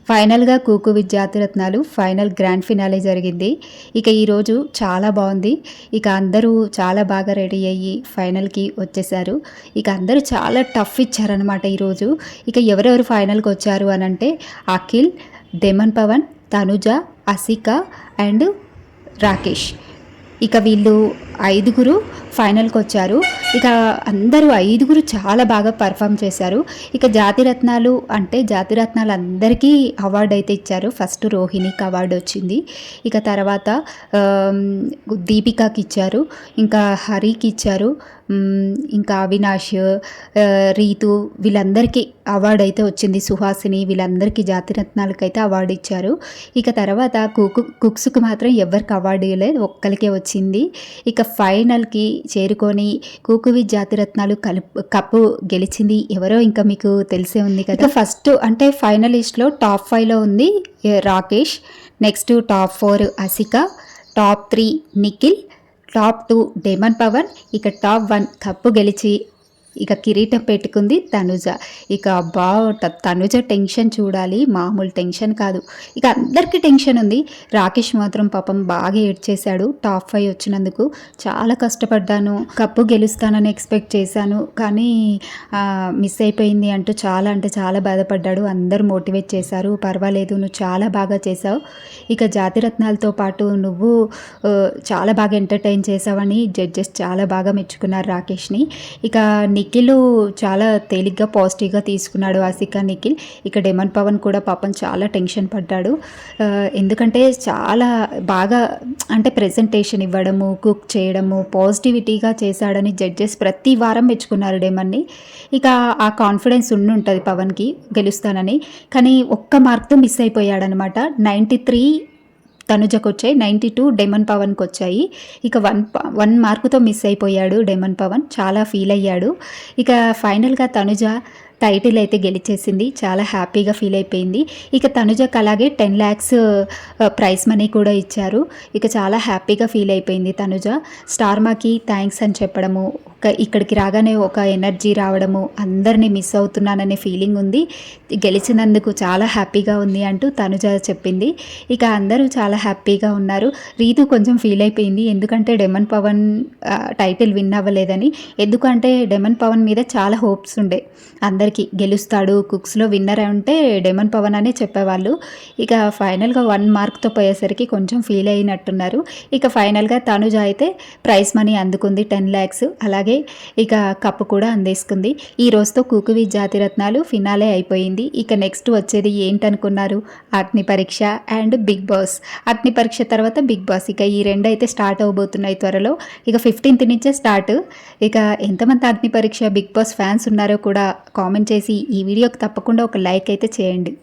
ఫైనల్గా cook with Jathiratnalu final grand finale జరిగింది. ఇక ఈరోజు చాలా బాగుంది. ఇక అందరూ చాలా బాగా రెడీ అయ్యి ఫైనల్కి వచ్చేసారు. ఇక అందరూ చాలా టఫ్ ఇచ్చారనమాట ఈరోజు. ఇక ఎవరెవరు ఫైనల్కి వచ్చారు అని అంటే అఖిల్, డెమన్ పవన్, తనుజ, అసిక అండ్ రాకేష్. ఇక వీళ్ళు 5 ఫైనల్కి వచ్చారు. ఇక అందరూ 5 చాలా బాగా పర్ఫామ్ చేశారు. ఇక జాతిరత్నాలు అంటే జాతిరత్నాలు అందరికీ అవార్డు అయితే ఇచ్చారు. ఫస్ట్ రోహిణికి అవార్డు వచ్చింది. ఇక తర్వాత దీపికాకి ఇచ్చారు, ఇంకా హరికి ఇచ్చారు, ఇంకా అవినాష్, రీతు వీళ్ళందరికీ అవార్డు అయితే వచ్చింది. సుహాసిని వీళ్ళందరికీ జాతిరత్నాలకైతే అవార్డు ఇచ్చారు. ఇక తర్వాత కుక్స్కి మాత్రం ఎవరికి అవార్డు ఇవ్వలేదు, ఒక్కరికే వచ్చింది. ఇక ఫైనల్కి చేరుకొని కుకు విత్ జాతిరత్నాలు కప్పు గెలిచింది ఎవరో ఇంకా మీకు తెలిసే ఉంది కదా. ఫస్ట్ అంటే ఫైనలిస్ట్లో టాప్ 5లో ఉంది Rakesh, next top 4 Asika, top 3 Nikhil, top 2 demon Pavan, ఇక టాప్ 1 కప్పు గెలిచి ఇక కిరీటం పెట్టుకుంది తనుజ. ఇక అబ్బా తనుజ టెన్షన్ చూడాలి, మామూలు టెన్షన్ కాదు. ఇక అందరికీ టెన్షన్ ఉంది. రాకేష్ మాత్రం పాపం బాగా ఏడ్చేశాడు. టాప్ 5 వచ్చినందుకు చాలా కష్టపడ్డాను, కప్పు గెలుస్తానని ఎక్స్పెక్ట్ చేశాను, కానీ మిస్ అయిపోయింది అంటూ చాలా అంటే చాలా బాధపడ్డాడు. అందరూ మోటివేట్ చేశారు, పర్వాలేదు నువ్వు చాలా బాగా చేసావు, ఇక జాతిరత్నాలతో పాటు నువ్వు చాలా బాగా ఎంటర్టైన్ చేసావని జడ్జెస్ చాలా బాగా మెచ్చుకున్నారు రాకేష్ని. ఇక నిఖిల్ చాలా తేలిగ్గా పాజిటివ్గా తీసుకున్నాడు అసిక, నిఖిల్. ఇక డెమన్ పవన్ కూడా పాపం చాలా టెన్షన్ పడ్డాడు. ఎందుకంటే చాలా బాగా అంటే ప్రెజెంటేషన్ ఇవ్వడము, కుక్ చేయడము, పాజిటివిటీగా చేశాడని జడ్జెస్ ప్రతి వారం మెచ్చుకున్నారు డెమన్ని. ఇక ఆ కాన్ఫిడెన్స్ ఉంటుంది పవన్కి గెలుస్తానని, కానీ ఒక్క మార్క్తో మిస్ అయిపోయాడనమాట. 93 తనుజకు వచ్చాయి, 92 డెమన్ పవన్కి వచ్చాయి. ఇక 1 మార్కుతో మిస్ అయిపోయాడు డెమన్ పవన్, చాలా ఫీల్ అయ్యాడు. ఇక ఫైనల్గా తనుజ టైటిల్ అయితే గెలిచేసింది, చాలా హ్యాపీగా ఫీల్ అయిపోయింది. ఇక తనుజకు అలాగే 10 lakhs ప్రైజ్ మనీ కూడా ఇచ్చారు. ఇక చాలా హ్యాపీగా ఫీల్ అయిపోయింది తనుజ. స్టార్మాకి థ్యాంక్స్ అని చెప్పడము, ఇక్కడికి రాగానే ఒక ఎనర్జీ రావడము, అందరినీ మిస్ అవుతున్నాననే ఫీలింగ్ ఉంది, గెలిచినందుకు చాలా హ్యాపీగా ఉంది అంటూ తనుజ చెప్పింది. ఇక అందరూ చాలా హ్యాపీగా ఉన్నారు. రీతు కొంచెం ఫీల్ అయిపోయింది, ఎందుకంటే డెమన్ పవన్ టైటిల్ విన్ అవ్వలేదని. ఎందుకంటే డెమన్ పవన్ మీద చాలా హోప్స్ ఉండే, అందరికీ గెలుస్తాడు, కుక్స్లో విన్నర్ అంటే డెమన్ పవన్ అనే చెప్పేవాళ్ళు. ఇక ఫైనల్గా 1 మార్క్తో పోయేసరికి కొంచెం ఫీల్ అయినట్టున్నారు. ఇక ఫైనల్గా తనుజ అయితే ప్రైజ్ మనీ అందుకుంది 10 lakhs, అలాగే ఇక కప్పు కూడా అందేసుకుంది. ఈ రోజుతో కుకు విత్ జాతిరత్నాలు ఫినాలే అయిపోయింది. ఇక నెక్స్ట్ వచ్చేది ఏంటనుకున్నారు? అగ్ని పరీక్ష అండ్ బిగ్ బాస్. అగ్ని పరీక్ష తర్వాత బిగ్ బాస్, ఇక ఈ 2 అయితే స్టార్ట్ అవబోతున్నాయి త్వరలో. ఇక 15th నుంచే స్టార్ట్. ఇక ఎంతమంది అగ్ని పరీక్ష బిగ్ బాస్ ఫ్యాన్స్ ఉన్నారో కూడా కామెంట్ చేసి ఈ వీడియోకి తప్పకుండా ఒక లైక్ అయితే చేయండి.